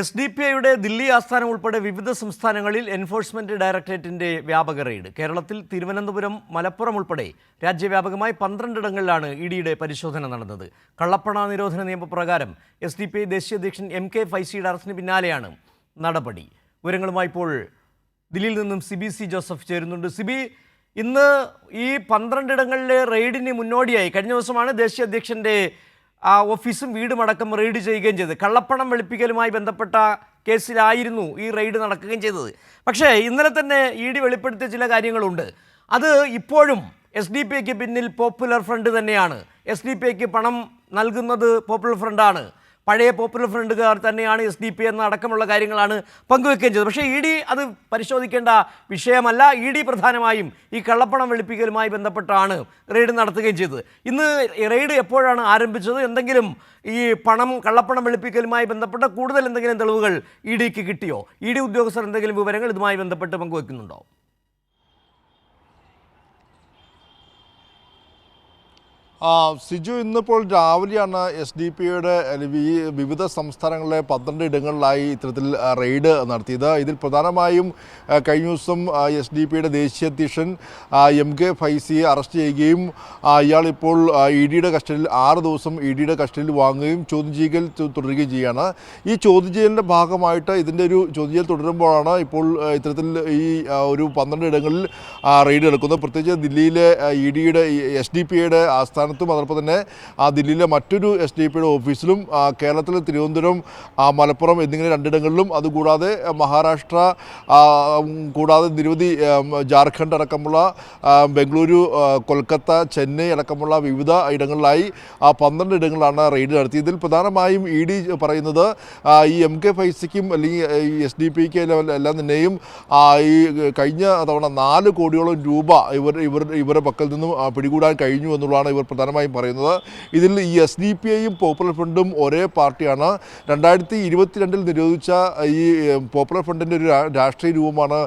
എസ്.ഡി.പി.ഐയുടെ ദില്ലി ആസ്ഥാനം ഉൾപ്പെടെ വിവിധ സംസ്ഥാനങ്ങളിൽ എൻഫോഴ്സ്മെന്റ് ഡയറക്ടറേറ്റിന്റെ വ്യാപക റെയ്ഡ്. കേരളത്തിൽ തിരുവനന്തപുരം, മലപ്പുറം ഉൾപ്പെടെ രാജ്യവ്യാപകമായി 12 ഇടങ്ങളിലാണ് ഇഡിയുടെ പരിശോധന നടന്നത്. കള്ളപ്പണ നിരോധന നിയമപ്രകാരം എസ്.ഡി.പി.ഐ ദേശീയ അധ്യക്ഷൻ എം.കെ. ഫൈസിയുടെ അറസ്റ്റിന് പിന്നാലെയാണ് നടപടി. വിവരങ്ങളുമായി ഇപ്പോൾ ദില്ലിയിൽ നിന്നും സിബി ജോസഫ് ചേരുന്നുണ്ട്. സിബി, ഇന്ന് ഈ 12 ഇടങ്ങളിലെ റെയ്ഡിന് മുന്നോടിയായി കഴിഞ്ഞ ദിവസമാണ് ദേശീയ അധ്യക്ഷൻ്റെ ഓഫീസും വീടുമടക്കം റെയ്ഡ് ചെയ്യുകയും ചെയ്തത്. കള്ളപ്പണം വെളുപ്പിക്കലുമായി ബന്ധപ്പെട്ട കേസിലായിരുന്നു ഈ റെയ്ഡ് നടക്കുകയും ചെയ്തത്. പക്ഷേ ഇന്നലെ തന്നെ ഇ ഡി വെളിപ്പെടുത്തിയ ചില കാര്യങ്ങളുണ്ട്. അത് ഇപ്പോഴും എസ്.ഡി.പി.ഐക്ക് പിന്നിൽ പോപ്പുലർ ഫ്രണ്ട് തന്നെയാണ്. എസ്.ഡി.പി.ഐക്ക് പണം നൽകുന്നത് പോപ്പുലർ ഫ്രണ്ടാണ്, പഴയ പോപ്പുലർ ഫ്രണ്ടുകാർ തന്നെയാണ് എസ്.ഡി.പി.ഐ എന്ന അടക്കമുള്ള കാര്യങ്ങളാണ് പങ്കുവെക്കുകയും ചെയ്തത്. പക്ഷേ ഇ ഡി അത് പരിശോധിക്കേണ്ട വിഷയമല്ല. ഇ ഡി പ്രധാനമായും ഈ കള്ളപ്പണം വെളുപ്പിക്കലുമായി ബന്ധപ്പെട്ടാണ് റെയ്ഡ് നടത്തുകയും ചെയ്തത്. ഇന്ന് റെയ്ഡ് എപ്പോഴാണ് ആരംഭിച്ചത്? എന്തെങ്കിലും ഈ കള്ളപ്പണം വെളുപ്പിക്കലുമായി ബന്ധപ്പെട്ട കൂടുതൽ എന്തെങ്കിലും തെളിവുകൾ ഇ ഡിക്ക് കിട്ടിയോ? ഇ ഡി ഉദ്യോഗസ്ഥർ എന്തെങ്കിലും വിവരങ്ങൾ ഇതുമായി ബന്ധപ്പെട്ട് പങ്കുവെക്കുന്നുണ്ടോ? സിജു, ഇന്നിപ്പോൾ രാവിലെയാണ് എസ്.ഡി.പി.ഐയുടെ വിവിധ സംസ്ഥാനങ്ങളിലെ 12 ഇടങ്ങളിലായി ഇത്തരത്തിൽ റെയ്ഡ് നടത്തിയത്. ഇതിൽ പ്രധാനമായും കഴിഞ്ഞ ദിവസം എസ്.ഡി.പി.ഐയുടെ ദേശീയ അധ്യക്ഷൻ എം.കെ. ഫൈസിയെ അറസ്റ്റ് ചെയ്യുകയും ഇയാളിപ്പോൾ ഇ ഡിയുടെ കസ്റ്റഡിയിൽ 6 ദിവസം ഇ ഡിയുടെ കസ്റ്റഡിയിൽ വാങ്ങുകയും ചോദ്യം ചെയ്യൽ തുടരുകയും ചെയ്യുകയാണ്. ഈ ചോദ്യം ചെയ്യലിൻ്റെ ഭാഗമായിട്ട് ഇതിൻ്റെ ഒരു ചോദ്യം ചെയ്യൽ തുടരുമ്പോഴാണ് ഇപ്പോൾ ഇത്തരത്തിൽ ഈ ഒരു 12 ഇടങ്ങളിൽ റെയ്ഡ് നടക്കുന്നത്. പ്രത്യേകിച്ച് ദില്ലിയിലെ ഇ ഡിയുടെ എസ്.ഡി.പി.ഐയുടെ ആസ്ഥാനം അതോടൊപ്പം തന്നെ ദില്ലിയിലെ മറ്റൊരു എസ്.ഡി.പി.ഐയുടെ ഓഫീസിലും കേരളത്തിലെ തിരുവനന്തപുരം, മലപ്പുറം എന്നിങ്ങനെ 2 ഇടങ്ങളിലും, അതുകൂടാതെ മഹാരാഷ്ട്ര, കൂടാതെ നിരവധി ജാർഖണ്ഡ് അടക്കമുള്ള ബംഗളൂരു, കൊൽക്കത്ത, ചെന്നൈ അടക്കമുള്ള വിവിധ ഇടങ്ങളിലായി 12 ഇടങ്ങളിലാണ് റെയ്ഡ് നടത്തിയത്. ഇതിൽ പ്രധാനമായും ഇ ഡി പറയുന്നത് ഈ എം.കെ. ഫൈസിക്കും അല്ലെങ്കിൽ ഈ എസ്.ഡി.പി.ഐക്ക് എല്ലാം തന്നെയും ഈ കഴിഞ്ഞ തവണ 4 കോടിയോളം രൂപ ഇവരുടെ പക്കൽ നിന്നും പിടികൂടാൻ കഴിഞ്ഞു എന്നുള്ളതാണ് ഇവർ പ്രധാനമായും പറയുന്നത്. ഇതിൽ ഈ എസ്.ഡി.പി.ഐയും പോപ്പുലർ ഫ്രണ്ടും ഒരേ പാർട്ടിയാണ്. 2022 നിരോധിച്ച ഈ പോപ്പുലർ ഫ്രണ്ടിൻ്റെ ഒരു രാഷ്ട്രീയ രൂപമാണ്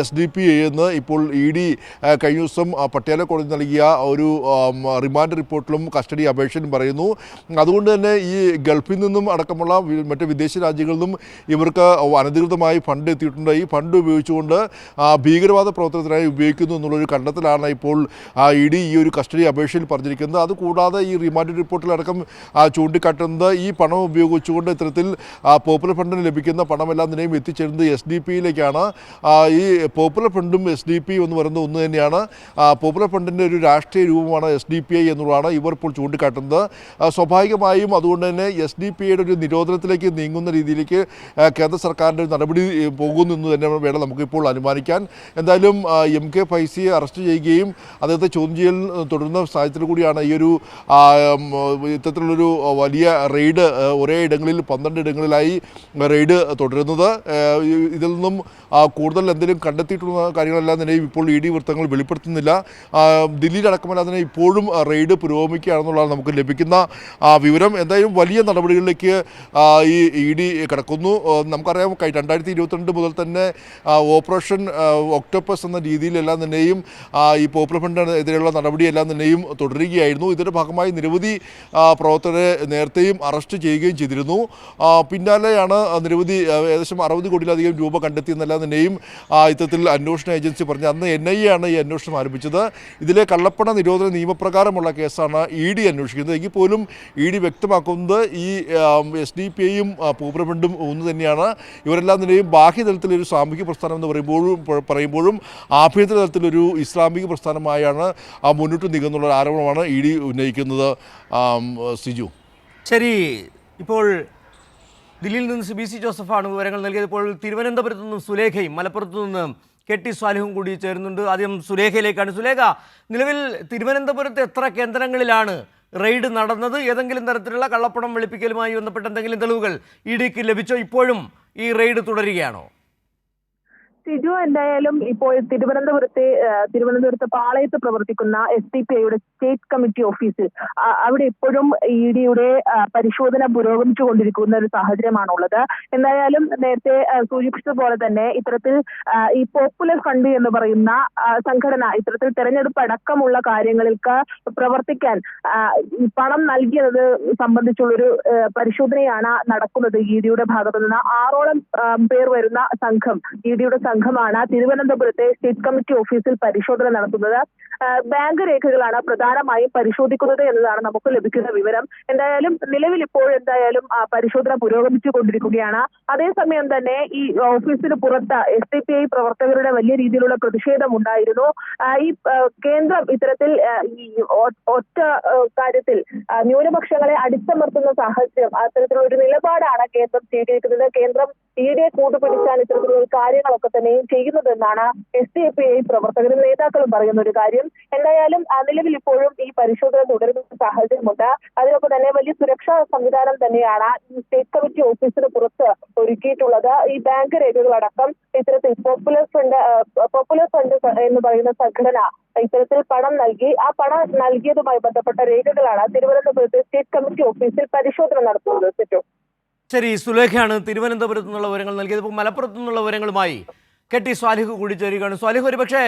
എസ്.ഡി.പി.ഐ എന്ന് ഇപ്പോൾ ഇ ഡി കഴിഞ്ഞ ദിവസം പട്യാല കോടതി നൽകിയ ഒരു റിമാൻഡ് റിപ്പോർട്ടിലും കസ്റ്റഡി അപേക്ഷയിലും പറയുന്നു. അതുകൊണ്ട് തന്നെ ഈ ഗൾഫിൽ നിന്നും അടക്കമുള്ള മറ്റ് വിദേശ രാജ്യങ്ങളിൽ നിന്നും ഇവർക്ക് അനധികൃതമായി ഫണ്ട് എത്തിയിട്ടുണ്ട്. ഈ ഫണ്ട് ഉപയോഗിച്ചുകൊണ്ട് ഭീകരവാദ പ്രവർത്തനത്തിനായി ഉപയോഗിക്കുന്നു എന്നുള്ളൊരു കണ്ടെത്തലാണ് ഇപ്പോൾ ഇ ഡി ഈ ഒരു കസ്റ്റഡി അപേക്ഷയിൽ പറഞ്ഞിരിക്കുന്നത്. അതുകൂടാതെ ഈ റിമാൻഡ് റിപ്പോർട്ടിലടക്കം ചൂണ്ടിക്കാട്ടുന്നത് ഈ പണം ഉപയോഗിച്ചുകൊണ്ട് ഇത്തരത്തിൽ പോപ്പുലർ ഫണ്ടിന് ലഭിക്കുന്ന പണമെല്ലാം തന്നെയും എത്തിച്ചേരുന്നത് എസ്.ഡി.പി.യിലേക്കാണ്. ഈ പോപ്പുലർ ഫണ്ടും എസ്.ഡി.പി.ഐ എന്ന് പറയുന്നത് ഒന്ന് തന്നെയാണ്. പോപ്പുലർ ഫണ്ടിൻ്റെ ഒരു രാഷ്ട്രീയ രൂപമാണ് എസ്.ഡി.പി.ഐ എന്നുള്ളതാണ് ഇവർ ഇപ്പോൾ ചൂണ്ടിക്കാട്ടുന്നത്. സ്വാഭാവികമായും അതുകൊണ്ട് തന്നെ എസ്.ഡി.പി.ഐയുടെ ഒരു നിരോധനത്തിലേക്ക് നീങ്ങുന്ന രീതിയിലേക്ക് കേന്ദ്ര സർക്കാരിൻ്റെ ഒരു നടപടി പോകുന്നു എന്ന് തന്നെ വേണം നമുക്കിപ്പോൾ അനുമാനിക്കാൻ. എന്തായാലും എം.കെ. ഫൈസിയെ അറസ്റ്റ് ചെയ്യുകയും അദ്ദേഹത്തെ ചോദ്യം ചെയ്യൽ തുടരുന്ന സാഹചര്യത്തിൽ കൂടിയാണ് ഈ ഒരു ഇത്തരത്തിലുള്ളൊരു വലിയ റെയ്ഡ് ഒരേ ഇടങ്ങളിൽ 12 ഇടങ്ങളിലായി റെയ്ഡ് തുടരുന്നത്. ഇതിൽ നിന്നും കൂടുതൽ എന്തെങ്കിലും കണ്ടെത്തിയിട്ടുള്ള കാര്യങ്ങളെല്ലാം തന്നെ ഇപ്പോൾ ഇ ഡി വൃത്തങ്ങൾ വെളിപ്പെടുത്തുന്നില്ല. ദില്ലിയിലടക്കമല്ലാതെ തന്നെ ഇപ്പോഴും റെയ്ഡ് പുരോഗമിക്കുകയാണെന്നുള്ളതാണ് നമുക്ക് ലഭിക്കുന്ന വിവരം. എന്തായാലും വലിയ നടപടികളിലേക്ക് ഈ ഇ ഡി കിടക്കുന്നു. നമുക്കറിയാം 2022 മുതൽ തന്നെ ഓപ്പറേഷൻ ഒക്ടോപ്പസ് എന്ന രീതിയിലെല്ലാം തന്നെയും ഈ പോപ്പുലർ ഫണ്ടിനെതിരെയുള്ള നടപടിയെല്ലാം തന്നെയും തുടരുകയായിരുന്നു. ഇതിൻ്റെ ഭാഗമായി നിരവധി പ്രവർത്തകരെ നേരത്തെയും അറസ്റ്റ് ചെയ്യുകയും ചെയ്തിരുന്നു. പിന്നാലെയാണ് നിരവധി ഏകദേശം 60 കോടിയിലധികം രൂപ കണ്ടെത്തിയെന്നെല്ലാം തന്നെയും ഇത്തരത്തിൽ അന്വേഷണ ഏജൻസി പറഞ്ഞു. അന്ന് NIA ആണ് ഈ അന്വേഷണം ആരംഭിച്ചത്. ഇതിലെ കള്ളപ്പണ നിരോധന നിയമപ്രകാരമുള്ള കേസാണ് ഇ ഡി അന്വേഷിക്കുന്നത്. എങ്കിൽ പോലും ഇ ഡി വ്യക്തമാക്കുന്നത് ഈ എസ്.ഡി.പി.ഐയും പോപ്പുലർ ഫ്രണ്ടും ഒന്ന് തന്നെയാണ്. ഇവരെല്ലാം തന്നെയും ബാഹ്യതലത്തിലൊരു സാമൂഹിക പ്രസ്ഥാനം എന്ന് പറയുമ്പോഴും ആഭ്യന്തര തലത്തിലൊരു ഇസ്ലാമിക പ്രസ്ഥാനമായാണ് മുന്നോട്ട് നീങ്ങുന്നുള്ള ആരോപണമാണ് ഇ ഡി ഉന്നയിക്കുന്നത്. സിജു, ശരി. ഇപ്പോൾ ദില്ലിയിൽ നിന്ന് സിബി ജോസഫാണ് വിവരങ്ങൾ നൽകിയത്. ഇപ്പോൾ തിരുവനന്തപുരത്ത് നിന്നും സുലേഖയും മലപ്പുറത്തു നിന്നും കെ.ടി. സ്വാലിഹും കൂടി ചേരുന്നുണ്ട്. ആദ്യം സുലേഖയിലേക്കാണ്. സുലേഖ, നിലവിൽ തിരുവനന്തപുരത്ത് എത്ര കേന്ദ്രങ്ങളിലാണ് റെയ്ഡ് നടന്നത്? ഏതെങ്കിലും തരത്തിലുള്ള കള്ളപ്പണം വെളുപ്പിക്കലുമായി ബന്ധപ്പെട്ട എന്തെങ്കിലും തെളിവുകൾ ഇ ഡിക്ക് ലഭിച്ചോ? ഇപ്പോഴും ഈ റെയ്ഡ് തുടരുകയാണോ? സിജു, എന്തായാലും ഇപ്പോൾ തിരുവനന്തപുരത്ത് പാളയത്ത് പ്രവർത്തിക്കുന്ന SDPIയുടെ സ്റ്റേറ്റ് കമ്മിറ്റി ഓഫീസിൽ അവിടെ ഇപ്പോഴും EDയുടെ പരിശോധന പുരോഗമിച്ചുകൊണ്ടിരിക്കുന്ന ഒരു സാഹചര്യമാണുള്ളത്. എന്തായാലും നേരത്തെ സൂചിപ്പിച്ചതുപോലെ തന്നെ ഇത്തരത്തിൽ ഈ പോപ്പുലർ ഫണ്ട് എന്ന് പറയുന്ന സംഘടന ഇത്തരത്തിൽ തെരഞ്ഞെടുപ്പ് അടക്കമുള്ള കാര്യങ്ങൾക്ക് പ്രവർത്തിക്കാൻ പണം നൽകിയത് സംബന്ധിച്ചുള്ളൊരു പരിശോധനയാണ് നടക്കുന്നത്. EDയുടെ ഭാഗത്തു നിന്ന് 6ഓളം പേർ വരുന്ന സംഘം, EDയുടെ സംഘമാണ് തിരുവനന്തപുരത്തെ സ്റ്റേറ്റ് കമ്മിറ്റി ഓഫീസിൽ പരിശോധന നടത്തുന്നത്. ബാങ്ക് രേഖകളാണ് പ്രധാനമായും പരിശോധിക്കുന്നത് എന്നതാണ് നമുക്ക് ലഭിക്കുന്ന വിവരം. എന്തായാലും നിലവിൽ ഇപ്പോൾ പരിശോധന പുരോഗമിച്ചുകൊണ്ടിരിക്കുകയാണ്. അതേസമയം തന്നെ ഈ ഓഫീസിന് പുറത്ത് SDPI പ്രവർത്തകരുടെ വലിയ രീതിയിലുള്ള പ്രതിഷേധം ഉണ്ടായിരുന്നു. ഈ കേന്ദ്രം ഇത്തരത്തിൽ ഈ ഒറ്റ കാര്യത്തിൽ ന്യൂനപക്ഷങ്ങളെ അടിച്ചമർത്തുന്ന സാഹചര്യം, അത്തരത്തിലുള്ള ഒരു നിലപാടാണ് കേന്ദ്രം സ്വീകരിക്കുന്നത്. കേന്ദ്രം EDയെ കൂട്ടുപിടിച്ചാൽ ഇത്തരത്തിലുള്ള കാര്യങ്ങളൊക്കെ തന്നെയും ചെയ്യുന്നതെന്നാണ് SDPI പ്രവർത്തകരും നേതാക്കളും പറയുന്ന ഒരു കാര്യം. എന്തായാലും നിലവിൽ ഇപ്പോഴും ഈ പരിശോധന തുടരുന്ന സാഹചര്യമുണ്ട്. അതിനൊപ്പം തന്നെ വലിയ സുരക്ഷാ സംവിധാനം തന്നെയാണ് ഈ സ്റ്റേറ്റ് കമ്മിറ്റി ഓഫീസിന് പുറത്ത് ഒരുക്കിയിട്ടുള്ളത്. ഈ ബാങ്ക് രേഖകളടക്കം ഇത്തരത്തിൽ പോപ്പുലർ ഫണ്ട് എന്ന് പറയുന്ന സംഘടന ഇത്തരത്തിൽ പണം നൽകി, ആ പണം നൽകിയതുമായി ബന്ധപ്പെട്ട രേഖകളാണ് തിരുവനന്തപുരത്ത് സ്റ്റേറ്റ് കമ്മിറ്റി ഓഫീസിൽ പരിശോധന നടത്തുന്നത്. ശരി, സുലേഖയാണ് തിരുവനന്തപുരത്തു നിന്നുള്ള വിവരങ്ങൾ നൽകിയത്. ഇപ്പോൾ മലപ്പുറത്തു നിന്നുള്ള വിവരങ്ങളുമായി KT സ്വാലിഹ് കൂടി ചേരുകയാണ്. സ്വാലിഹ്, ഒരുപക്ഷെ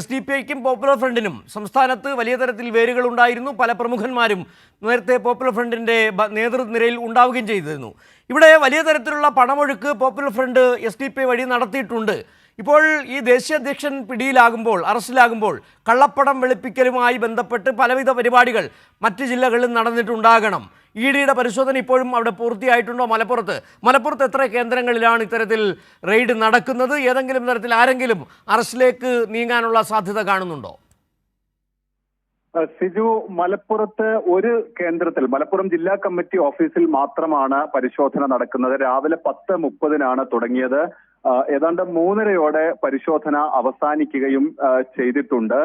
SDPIക്കും പോപ്പുലർ ഫ്രണ്ടിനും സംസ്ഥാനത്ത് വലിയ തരത്തിൽ വേരുകൾ ഉണ്ടായിരുന്നു. പല പ്രമുഖന്മാരും നേരത്തെ പോപ്പുലർ ഫ്രണ്ടിൻ്റെ നേതൃനിരയിൽ ഉണ്ടാവുകയും ചെയ്തിരുന്നു. ഇവിടെ വലിയ തരത്തിലുള്ള പണമൊഴുക്ക് പോപ്പുലർ ഫ്രണ്ട് SDPI വഴി നടത്തിയിട്ടുണ്ട്. ഇപ്പോൾ ഈ ദേശീയ അധ്യക്ഷൻ പിടിയിലാകുമ്പോൾ, അറസ്റ്റിലാകുമ്പോൾ കള്ളപ്പണം വെളുപ്പിക്കലുമായി ബന്ധപ്പെട്ട് പലവിധ പരിപാടികൾ മറ്റ് ജില്ലകളിൽ നടന്നിട്ടുണ്ടാകണം. EDയുടെ പരിശോധന ഇപ്പോഴും അവിടെ പൂർത്തിയായിട്ടുണ്ടോ? മലപ്പുറത്ത് എത്ര കേന്ദ്രങ്ങളിലാണ് ഇത്തരത്തിൽ റെയ്ഡ് നടക്കുന്നത്? ഏതെങ്കിലും തരത്തിൽ ആരെങ്കിലും അറസ്റ്റിലേക്ക് നീങ്ങാനുള്ള സാധ്യത കാണുന്നുണ്ടോ? സിജു, മലപ്പുറത്ത് ഒരു കേന്ദ്രത്തിൽ, മലപ്പുറം ജില്ലാ കമ്മിറ്റി ഓഫീസിൽ മാത്രമാണ് പരിശോധന നടക്കുന്നത്. രാവിലെ 10:30 തുടങ്ങിയത്. ഏതാണ്ട് 3:30 പരിശോധന അവസാനിക്കുകയും ചെയ്തിട്ടുണ്ട്.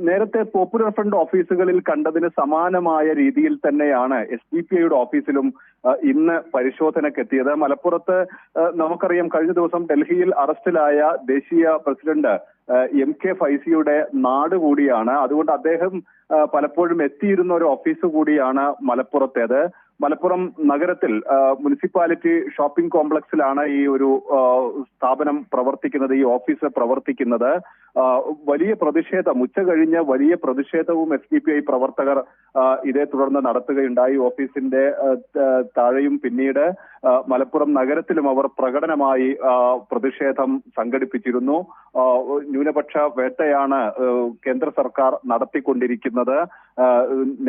നേരത്തെ പോപ്പുലർ ഫ്രണ്ട് ഓഫീസുകളിൽ കണ്ടതിന് സമാനമായ രീതിയിൽ തന്നെയാണ് SDPIയുടെ ഓഫീസിലും ഇന്ന് പരിശോധനക്കെത്തിയത്. മലപ്പുറത്ത് നമുക്കറിയാം, കഴിഞ്ഞ ദിവസം ഡൽഹിയിൽ അറസ്റ്റിലായ ദേശീയ പ്രസിഡന്റ് MK ഫൈസിയുടെ നാട് കൂടിയാണ്. അതുകൊണ്ട് അദ്ദേഹം പലപ്പോഴും എത്തിയിരുന്ന ഒരു ഓഫീസ് കൂടിയാണ് മലപ്പുറത്തേത്. മലപ്പുറം നഗരത്തിൽ മുനിസിപ്പാലിറ്റി ഷോപ്പിംഗ് കോംപ്ലക്സിലാണ് ഈ ഒരു സ്ഥാപനം പ്രവർത്തിക്കുന്നത്, ഈ ഓഫീസ് പ്രവർത്തിക്കുന്നത്. വലിയ പ്രതിഷേധം, ഉച്ച കഴിഞ്ഞ് വലിയ പ്രതിഷേധവും SDPI പ്രവർത്തകർ ഇതേ തുടർന്ന് നടത്തുകയുണ്ടായി. ഓഫീസിന്റെ താഴെയും പിന്നീട് മലപ്പുറം നഗരത്തിലും അവർ പ്രകടനമായി പ്രതിഷേധം സംഘടിപ്പിച്ചിരുന്നു. ന്യൂനപക്ഷ വേട്ടയാണ് കേന്ദ്ര സർക്കാർ നടത്തിക്കൊണ്ടിരിക്കുന്നത്.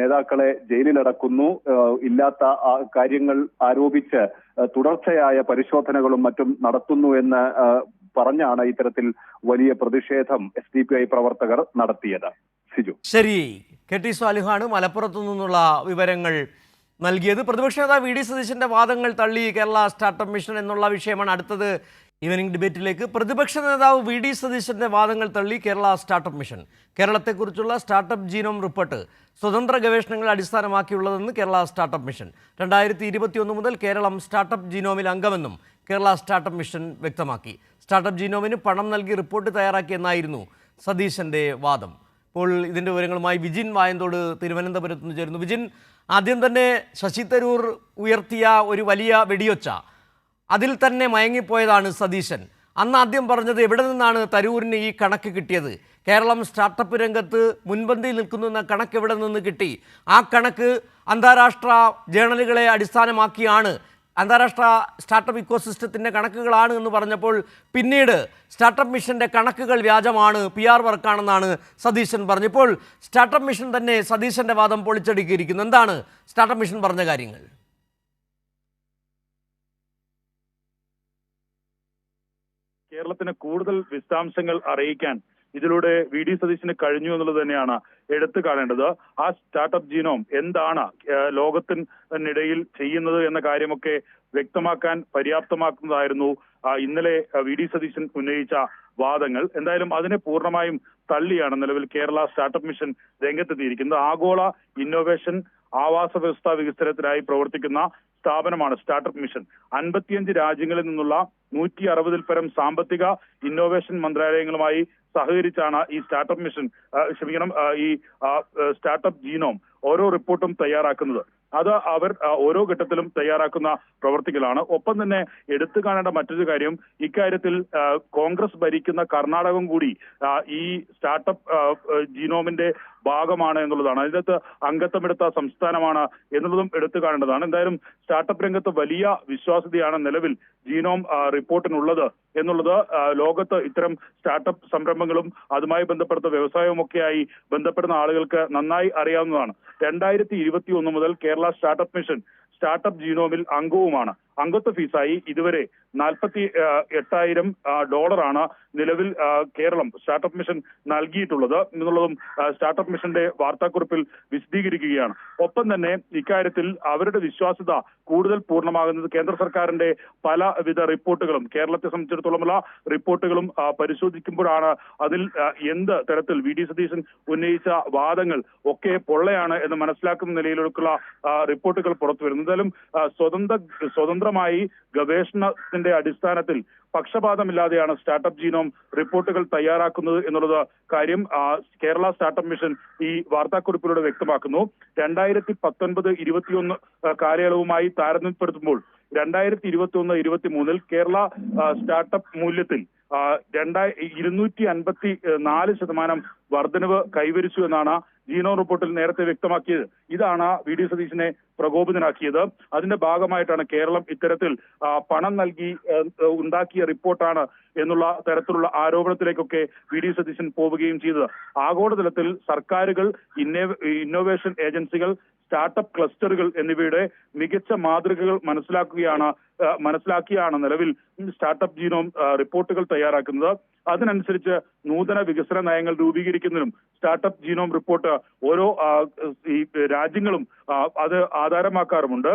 നേതാക്കളെ ജയിലിലടക്കുന്നു, ഇല്ലാത്ത കാര്യങ്ങൾ ആരോപിച്ച് തുടർച്ചയായ പരിശോധനകളും മറ്റും നടത്തുന്നു എന്ന് പറഞ്ഞാണ് ഇത്തരത്തിൽ വലിയ പ്രതിഷേധം SDPI പ്രവർത്തകർ നടത്തിയത്. സിജു, ശരി, KT സ്വാലിഹാണ് മലപ്പുറത്തു നിന്നുള്ള വിവരങ്ങൾ നൽകിയത്. പ്രതിപക്ഷ നേതാവ് VD സതീശന്റെ വാദങ്ങൾ തള്ളി കേരള സ്റ്റാർട്ടപ്പ് മിഷൻ എന്നുള്ള വിഷയമാണ് അടുത്തത് ഈവനിംഗ് ഡിബേറ്റിലേക്ക്. പ്രതിപക്ഷ നേതാവ് VD സതീശന്റെ വാദങ്ങൾ തള്ളി കേരള സ്റ്റാർട്ടപ്പ് മിഷൻ. കേരളത്തെക്കുറിച്ചുള്ള സ്റ്റാർട്ടപ്പ് ജീനോം റിപ്പോർട്ട് സ്വതന്ത്ര ഗവേഷണങ്ങൾ അടിസ്ഥാനമാക്കിയുള്ളതെന്ന് കേരള സ്റ്റാർട്ടപ്പ് മിഷൻ. 2021 മുതൽ കേരളം സ്റ്റാർട്ടപ്പ് ജീനോമിൽ അംഗമെന്നും കേരള സ്റ്റാർട്ടപ്പ് മിഷൻ വ്യക്തമാക്കി. സ്റ്റാർട്ടപ്പ് ജീനോമിന് പണം നൽകി റിപ്പോർട്ട് തയ്യാറാക്കിയെന്നായിരുന്നു സതീശന്റെ വാദം. ഇപ്പോൾ ഇതിൻ്റെ വിവരങ്ങളുമായി വിജിൻ വായന്തോട് തിരുവനന്തപുരത്ത് നിന്ന് ചേരുന്നു. വിജിൻ, ആദ്യം തന്നെ ശശി തരൂർ ഉയർത്തിയ ഒരു വലിയ വെടിയൊച്ച, അതിൽ തന്നെ മയങ്ങിപ്പോയതാണ് സതീശൻ. അന്ന് ആദ്യം പറഞ്ഞത് എവിടെ നിന്നാണ് തരൂരിന് ഈ കണക്ക് കിട്ടിയത്? കേരളം സ്റ്റാർട്ടപ്പ് രംഗത്ത് മുൻപന്തിയിൽ നിൽക്കുന്നു എന്ന കണക്ക് എവിടെ നിന്ന് കിട്ടി? ആ കണക്ക് അന്താരാഷ്ട്ര ജേണലുകളെ അടിസ്ഥാനമാക്കിയാണ്, അന്താരാഷ്ട്ര സ്റ്റാർട്ടപ്പ് ഇക്കോസിസ്റ്റത്തിൻ്റെ കണക്കുകളാണ് എന്ന് പറഞ്ഞപ്പോൾ പിന്നീട് സ്റ്റാർട്ടപ്പ് മിഷൻ്റെ കണക്കുകൾ വ്യാജമാണ്, PR വർക്കാണെന്നാണ് സതീശൻ പറഞ്ഞപ്പോൾ സ്റ്റാർട്ടപ്പ് മിഷൻ തന്നെ സതീശൻ്റെ വാദം പൊളിച്ചടുക്കിയിരിക്കുന്നു. എന്താണ് സ്റ്റാർട്ടപ്പ് മിഷൻ പറഞ്ഞ കാര്യങ്ങൾ? കേരളത്തിന് കൂടുതൽ വിശദാംശങ്ങൾ അറിയിക്കാൻ ഇതിലൂടെ VD സതീശന് കഴിഞ്ഞു എന്നുള്ളത് തന്നെയാണ് എടുത്തു കാണേണ്ടത്. ആ സ്റ്റാർട്ടപ്പ് ജീനോം എന്താണ് ലോകത്തിനിടയിൽ ചെയ്യുന്നത് എന്ന കാര്യമൊക്കെ വ്യക്തമാക്കാൻ പര്യാപ്തമാക്കുന്നതായിരുന്നു ഇന്നലെ VD സതീശൻ ഉന്നയിച്ച വാദങ്ങൾ. എന്തായാലും അതിനെ പൂർണ്ണമായും തള്ളിയാണ് നിലവിൽ കേരള സ്റ്റാർട്ടപ്പ് മിഷൻ രംഗത്തെത്തിയിരിക്കുന്നത്. ആഗോള ഇന്നോവേഷൻ ആവാസ വ്യവസ്ഥാ വികസനത്തിനായി പ്രവർത്തിക്കുന്ന സ്ഥാപനമാണ് സ്റ്റാർട്ടപ്പ് മിഷൻ. 55 രാജ്യങ്ങളിൽ നിന്നുള്ള 160-ൽ പരം സാമ്പത്തിക ഇന്നോവേഷൻ മന്ത്രാലയങ്ങളുമായി സഹകരിച്ചാണ് ഈ സ്റ്റാർട്ടപ്പ് മിഷൻ ഈ സ്റ്റാർട്ടപ്പ് ജീനോം ഓരോ റിപ്പോർട്ടും തയ്യാറാക്കുന്നത്. അത് അവർ ഓരോ ഘട്ടത്തിലും തയ്യാറാക്കുന്ന പ്രവർത്തികളാണ്. ഒപ്പം തന്നെ എടുത്തു കാണേണ്ട മറ്റൊരു കാര്യം, ഇക്കാര്യത്തിൽ കോൺഗ്രസ് ഭരിക്കുന്ന കർണാടകം കൂടി ഈ സ്റ്റാർട്ടപ്പ് ജീനോമിന്റെ ഭാഗമാണ് എന്നുള്ളതാണ്. അതിനകത്ത് അംഗത്വമെടുത്ത സംസ്ഥാനമാണ് എന്നുള്ളതും എടുത്തു കാണേണ്ടതാണ്. എന്തായാലും സ്റ്റാർട്ടപ്പ് രംഗത്ത് വലിയ വിശ്വാസ്യതയാണ് നിലവിൽ ജീനോം റിപ്പോർട്ടിനുള്ളത് എന്നുള്ളത് ലോകത്ത് ഇത്തരം സ്റ്റാർട്ടപ്പ് സംരംഭങ്ങളും അതുമായി ബന്ധപ്പെട്ട വ്യവസായവുമൊക്കെയായി ബന്ധപ്പെടുന്ന ആളുകൾക്ക് നന്നായി അറിയാവുന്നതാണ്. 2021 മുതൽ കേരള സ്റ്റാർട്ടപ്പ് മിഷൻ സ്റ്റാർട്ടപ്പ് ജീനോമിൽ അംഗവുമാണ്. അംഗത്വ ഫീസായി ഇതുവരെ $48,000 നിലവിൽ കേരളം സ്റ്റാർട്ടപ്പ് മിഷൻ നൽകിയിട്ടുള്ളത് എന്നുള്ളതും സ്റ്റാർട്ടപ്പ് മിഷന്റെ വാർത്താക്കുറിപ്പിൽ വിശദീകരിക്കുകയാണ്. ഒപ്പം തന്നെ ഇക്കാര്യത്തിൽ അവരുടെ വിശ്വാസ്യത കൂടുതൽ പൂർണ്ണമാകുന്നത് കേന്ദ്ര സർക്കാരിന്റെ പലവിധ റിപ്പോർട്ടുകളും കേരളത്തെ സംബന്ധിച്ചിടത്തോളമുള്ള റിപ്പോർട്ടുകളും പരിശോധിക്കുമ്പോഴാണ്. അതിൽ എന്ത് തരത്തിൽ വി.ഡി. സതീശൻ ഉന്നയിച്ച വാദങ്ങൾ ഒക്കെ പൊള്ളയാണ് എന്ന് മനസ്സിലാക്കുന്ന നിലയിലുള്ള റിപ്പോർട്ടുകൾ പുറത്തു വരുന്നു. എന്തായാലും സ്വതന്ത്രമായി ഗവേഷണത്തിന്റെ അടിസ്ഥാനത്തിൽ പക്ഷപാതമില്ലാതെയാണ് സ്റ്റാർട്ടപ്പ് ജീനോം റിപ്പോർട്ടുകൾ തയ്യാറാക്കുന്നത് എന്നുള്ളത് കാര്യം കേരള സ്റ്റാർട്ടപ്പ് മിഷൻ ഈ വാർത്താക്കുറിപ്പിലൂടെ വ്യക്തമാക്കുന്നു. 2019-21 കാലയളവുമായി താരതമ്യപ്പെടുത്തുമ്പോൾ 2021-23 കേരള സ്റ്റാർട്ടപ്പ് മൂല്യത്തിൽ 254% വർധനവ് കൈവരിച്ചു എന്നാണ് ജീനോം റിപ്പോർട്ടിൽ നേരത്തെ വ്യക്തമാക്കിയത്. ഇതാണ് വി.ഡി. സതീശനെ പ്രകോപിതനാക്കിയത്. അതിന്റെ ഭാഗമായിട്ടാണ് കേരളം ഇത്തരത്തിൽ പണം നൽകി ഉണ്ടാക്കിയ റിപ്പോർട്ടാണ് എന്നുള്ള തരത്തിലുള്ള ആരോപണത്തിലേക്കൊക്കെ വി.ഡി. സതീശൻ പോവുകയും ചെയ്തത്. ആഗോളതലത്തിൽ സർക്കാരുകൾ, ഇന്നോവേഷൻ ഏജൻസികൾ, സ്റ്റാർട്ടപ്പ് ക്ലസ്റ്ററുകൾ എന്നിവയുടെ മികച്ച മാതൃകകൾ മനസ്സിലാക്കിയാണ് നിലവിൽ സ്റ്റാർട്ടപ്പ് ജീനോം റിപ്പോർട്ടുകൾ തയ്യാറാക്കുന്നത്. അതിനനുസരിച്ച് നൂതന വികസന നയങ്ങൾ രൂപീകരിക്കുന്നതിനും സ്റ്റാർട്ടപ്പ് ജീനോം റിപ്പോർട്ട് ഓരോ രാജ്യങ്ങളും അത് ആധാരമാക്കാറുമുണ്ട്.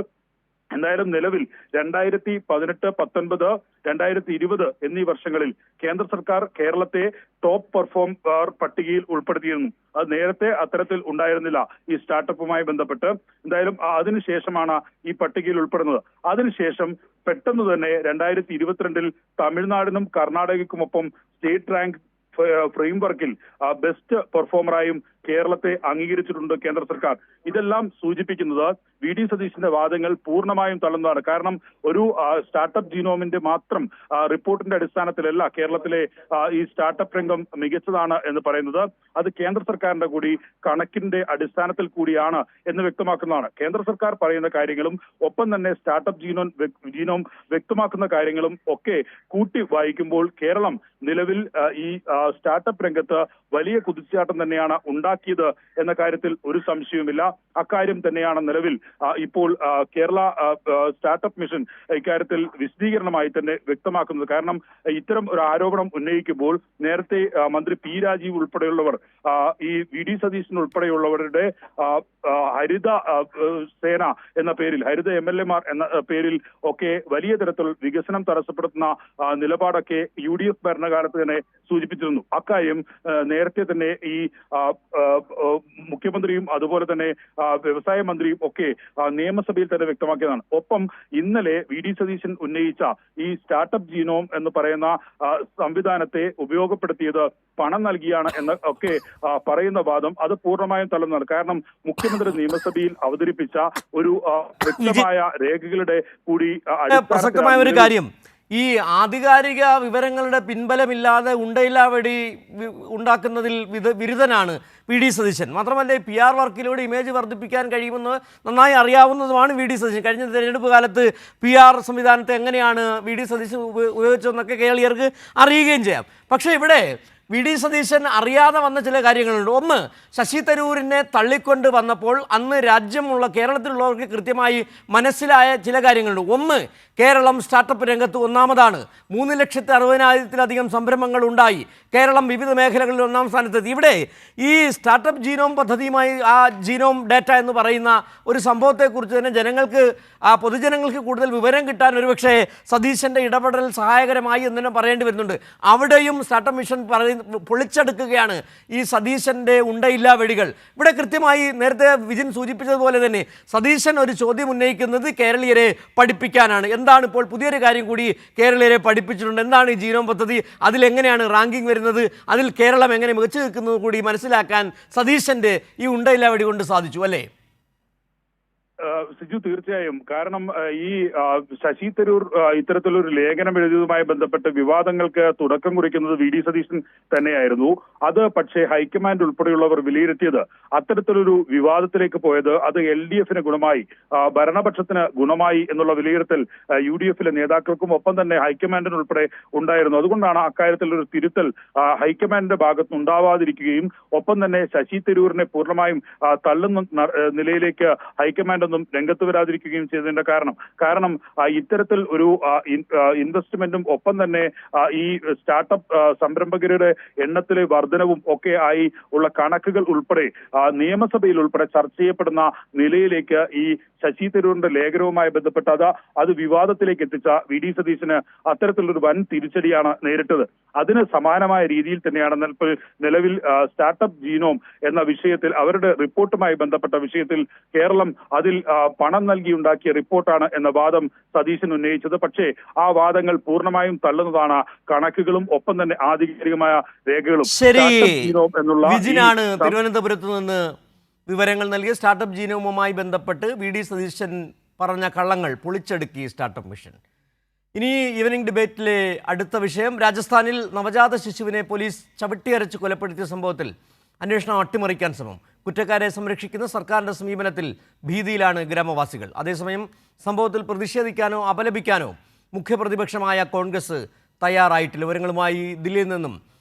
എന്തായാലും നിലവിൽ 2018, 19, 2020 എന്നീ വർഷങ്ങളിൽ കേന്ദ്ര സർക്കാർ കേരളത്തെ ടോപ്പ് പെർഫോമർ പട്ടികയിൽ ഉൾപ്പെടുത്തിയിരുന്നു. അത് നേരത്തെ അത്തരത്തിൽ ഉണ്ടായിരുന്നില്ല ഈ സ്റ്റാർട്ടപ്പുമായി ബന്ധപ്പെട്ട്. എന്തായാലും അതിനുശേഷമാണ് ഈ പട്ടികയിൽ ഉൾപ്പെടുന്നത്. അതിനുശേഷം പെട്ടെന്ന് തന്നെ 2022 തമിഴ്നാടിനും കർണാടകയ്ക്കുമൊപ്പം സ്റ്റേറ്റ് റാങ്ക് ഫ്രെയിംവർക്കിൽ ബെസ്റ്റ് പെർഫോമറായും കേരളത്തെ അംഗീകരിച്ചിട്ടുണ്ട് കേന്ദ്ര സർക്കാർ. ഇതെല്ലാം സൂചിപ്പിക്കുന്നത് വി.ഡി. സതീശന്റെ വാദങ്ങൾ പൂർണ്ണമായും തള്ളുന്നതാണ്. കാരണം ഒരു സ്റ്റാർട്ടപ്പ് ജീനോമിന്റെ മാത്രം റിപ്പോർട്ടിന്റെ അടിസ്ഥാനത്തിലല്ല കേരളത്തിലെ ഈ സ്റ്റാർട്ടപ്പ് രംഗം മികച്ചതാണ് എന്ന് പറയുന്നത്. അത് കേന്ദ്ര സർക്കാരിന്റെ കൂടി കണക്കിന്റെ അടിസ്ഥാനത്തിൽ കൂടിയാണ് എന്ന് വ്യക്തമാക്കുന്നതാണ്. കേന്ദ്ര സർക്കാർ പറയുന്ന കാര്യങ്ങളും ഒപ്പം തന്നെ സ്റ്റാർട്ടപ്പ് ജീനോം വ്യക്തമാക്കുന്ന കാര്യങ്ങളും ഒക്കെ കൂട്ടി വായിക്കുമ്പോൾ കേരളം നിലവിൽ ഈ സ്റ്റാർട്ടപ്പ് രംഗത്ത് വലിയ കുതിച്ചുചാട്ടം തന്നെയാണ് ഉണ്ടാക്കിയത് എന്ന കാര്യത്തിൽ ഒരു സംശയവുമില്ല. അക്കാര്യം തന്നെയാണ് നിലവിൽ ഇപ്പോൾ കേരള സ്റ്റാർട്ടപ്പ് മിഷൻ ഇക്കാര്യത്തിൽ വിശദീകരണമായി തന്നെ വ്യക്തമാക്കുന്നത്. കാരണം ഇത്തരം ഒരു ആരോപണം ഉന്നയിക്കുമ്പോൾ നേരത്തെ മന്ത്രി പി രാജീവ് ഉൾപ്പെടെയുള്ളവർ ഈ വി.ഡി. സതീശൻ ഉൾപ്പെടെയുള്ളവരുടെ ഹരിത സേന എന്ന പേരിൽ, ഹരിത MLA-മാർ എന്ന പേരിൽ ഒക്കെ വലിയ തരത്തിൽ വികസനം തടസ്സപ്പെടുത്തുന്ന നിലപാടൊക്കെ UDF ഭരണകാലത്ത് തന്നെ സൂചിപ്പിച്ചിരുന്നു. അക്കാര്യം നേരത്തെ തന്നെ ഈ മുഖ്യമന്ത്രിയും അതുപോലെ തന്നെ വ്യവസായ മന്ത്രിയും ഒക്കെ നിയമസഭയിൽ തന്നെ വ്യക്തമാക്കിയതാണ്. ഒപ്പം ഇന്നലെ വി.ഡി. സതീശൻ ഉന്നയിച്ച ഈ സ്റ്റാർട്ടപ്പ് ജീനോം എന്ന് പറയുന്ന സംവിധാനത്തെ ഉപയോഗപ്പെടുത്തിയത് പണം നൽകിയാണ് എന്ന് ഒക്കെ പറയുന്ന വാദം അത് പൂർണ്ണമായും തള്ളുന്നതാണ്. കാരണം മുഖ്യമന്ത്രി നിയമസഭയിൽ അവതരിപ്പിച്ച ഒരു വ്യക്തമായ രേഖകളുടെ കൂടി പ്രസക്തമായ ഒരു കാര്യം, ഈ ആധികാരിക വിവരങ്ങളുടെ പിൻബലമില്ലാതെ ഉണ്ടയില്ലാ വെടി ഉണ്ടാക്കുന്നതിൽ വിരുദ്ധനാണ് വി.ഡി. സതീശൻ. മാത്രമല്ല PR വർക്കിലൂടെ ഇമേജ് വർദ്ധിപ്പിക്കാൻ കഴിയുമെന്ന് നന്നായി അറിയാവുന്നതുമാണ് വി.ഡി. സതീശൻ. കഴിഞ്ഞ തിരഞ്ഞെടുപ്പ് കാലത്ത് PR സംവിധാനത്തെ എങ്ങനെയാണ് വി.ഡി. സതീശൻ ഉപയോഗിച്ചതെന്നൊക്കെ കേരളീയർക്ക് അറിയുകയും ചെയ്യാം. പക്ഷേ ഇവിടെ വി.ഡി. സതീശൻ അറിയാതെ വന്ന ചില കാര്യങ്ങളുണ്ട്. ഒന്ന്, ശശി തരൂരിനെ തള്ളിക്കൊണ്ട് വന്നപ്പോൾ അന്ന് രാജ്യമുള്ള കേരളത്തിലുള്ളവർക്ക് കൃത്യമായി മനസ്സിലായ ചില കാര്യങ്ങളുണ്ട്. ഒന്ന്, കേരളം സ്റ്റാർട്ടപ്പ് രംഗത്ത് ഒന്നാമതാണ്. 3,60,000-ത്തിലധികം സംരംഭങ്ങൾ ഉണ്ടായി. കേരളം വിവിധ മേഖലകളിൽ ഒന്നാം സ്ഥാനത്തെത്തി. ഇവിടെ ഈ സ്റ്റാർട്ടപ്പ് ജീനോം പദ്ധതിയുമായി ആ ജീനോം ഡാറ്റ എന്ന് പറയുന്ന ഒരു സംഭവത്തെക്കുറിച്ച് തന്നെ പൊതുജനങ്ങൾക്ക് കൂടുതൽ വിവരം കിട്ടാൻ ഒരുപക്ഷെ സതീശൻ്റെ ഇടപെടൽ സഹായകരമായി എന്ന് തന്നെ പറയേണ്ടി വരുന്നുണ്ട്. അവിടെയും സ്റ്റാർട്ടപ്പ് മിഷൻ പറയുന്ന പൊളിച്ചെടുക്കുകയാണ് ഈ സതീശൻ്റെ ഉണ്ടയില്ലാ വെടികൾ. ഇവിടെ കൃത്യമായി നേരത്തെ വിജിൻ സൂചിപ്പിച്ചതുപോലെ തന്നെ സതീശൻ ഒരു ചോദ്യം ഉന്നയിക്കുന്നത് കേരളീയരെ പഠിപ്പിക്കാനാണ്. എന്താണ് ഇപ്പോൾ പുതിയൊരു കാര്യം കൂടി കേരളീയരെ പഠിപ്പിച്ചിട്ടുണ്ട്? എന്താണ് ഈ ജീനോം പദ്ധതി? അതിലെങ്ങനെയാണ് റാങ്കിങ് വരുന്നത്? അതിൽ കേരളം എങ്ങനെ മികച്ചു നിൽക്കുന്നത് കൂടി മനസ്സിലാക്കാൻ സതീശൻ്റെ ഈ ഉണ്ടയില്ലാ വെടി കൊണ്ട് സാധിച്ചു അല്ലേ? സിജു, തീർച്ചയായും. കാരണം ഈ ശശി തരൂർ ഇത്തരത്തിലൊരു ലേഖനം എഴുതിയതുമായി ബന്ധപ്പെട്ട് വിവാദങ്ങൾക്ക് തുടക്കം കുറിക്കുന്നത് വി ഡി സതീശൻ തന്നെയായിരുന്നു. അത് പക്ഷേ ഹൈക്കമാൻഡ് ഉൾപ്പെടെയുള്ളവർ വിലയിരുത്തിയത് അത്തരത്തിലൊരു വിവാദത്തിലേക്ക് പോയത് അത് LDF-ന് ഗുണമായി, ഭരണപക്ഷത്തിന് ഗുണമായി എന്നുള്ള വിലയിരുത്തൽ UDF-ലെ നേതാക്കൾക്കും ഒപ്പം തന്നെ ഹൈക്കമാൻഡിനുൾപ്പെടെ ഉണ്ടായിരുന്നു. അതുകൊണ്ടാണ് അക്കാര്യത്തിൽ ഒരു തിരുത്തൽ ഹൈക്കമാൻഡിന്റെ ഭാഗത്ത് ഉണ്ടാവാതിരിക്കുകയും ഒപ്പം തന്നെ ശശി തരൂരിനെ പൂർണ്ണമായും തള്ളുന്ന നിലയിലേക്ക് ഹൈക്കമാൻഡ് രംഗത്ത് വരാതിരിക്കുകയും ചെയ്തതിന്റെ കാരണം ഇത്തരത്തിൽ ഒരു ഇൻവെസ്റ്റ്മെന്റും ഒപ്പം തന്നെ ഈ സ്റ്റാർട്ടപ്പ് സംരംഭകരുടെ എണ്ണത്തിലെ വർധനവും ഒക്കെ ആയി ഉള്ള കണക്കുകൾ ഉൾപ്പെടെ നിയമസഭയിൽ ഉൾപ്പെടെ ചർച്ച ചെയ്യപ്പെടുന്ന നിലയിലേക്ക് ഈ ശശി തരൂരിന്റെ ലേഖനവുമായി ബന്ധപ്പെട്ട് അത് വിവാദത്തിലേക്ക് എത്തിച്ച വി ഡി സതീശന് അത്തരത്തിലൊരു വൻ തിരിച്ചടിയാണ് നേരിട്ടത്. അതിന് സമാനമായ രീതിയിൽ തന്നെയാണ് നിലവിൽ സ്റ്റാർട്ടപ്പ് ജീനോം എന്ന വിഷയത്തിൽ അവരുടെ റിപ്പോർട്ടുമായി ബന്ധപ്പെട്ട വിഷയത്തിൽ കേരളം അതിൽ പണം നൽകി ഉണ്ടാക്കിയ റിപ്പോർട്ടാണ് എന്ന വാദം സതീശൻ ഉന്നയിച്ചത്. പക്ഷേ ആ വാദങ്ങൾ പൂർണ്ണമായും തള്ളുന്നതാണ് കണക്കുകളും ഒപ്പം തന്നെ ആധികാരികമായ രേഖകളും. ശരി, വിജിനാണ് തിരുവനന്തപുരത്ത് നിന്ന് വിവരങ്ങൾ നൽകിയ. സ്റ്റാർട്ടപ്പ് ജീനോമുമായി ബന്ധപ്പെട്ട് വി ഡി സതീശൻ പറഞ്ഞ കള്ളങ്ങൾ പൊളിച്ചടുക്കി സ്റ്റാർട്ടപ്പ് മിഷൻ. ഇനി ഈവനിംഗ് ഡിബേറ്റിലെ അടുത്ത വിഷയം, രാജസ്ഥാനിൽ നവജാത ശിശുവിനെ പോലീസ് ചവിട്ടിയരച്ച് കൊലപ്പെടുത്തിയ സംഭവത്തിൽ അന്വേഷണം അട്ടിമറിക്കാൻ ശ്രമം. കുറ്റക്കാരെ സംരക്ഷിക്കുന്ന സർക്കാരിൻ്റെ സമീപനത്തിൽ ഭീതിയിലാണ് ഗ്രാമവാസികൾ. അതേസമയം സംഭവത്തിൽ പ്രതിഷേധിക്കാനോ അപലപിക്കാനോ മുഖ്യപ്രതിപക്ഷമായ കോൺഗ്രസ് തയ്യാറായിട്ടില്ല. വിവരങ്ങളുമായി ദില്ലിയിൽ നിന്നും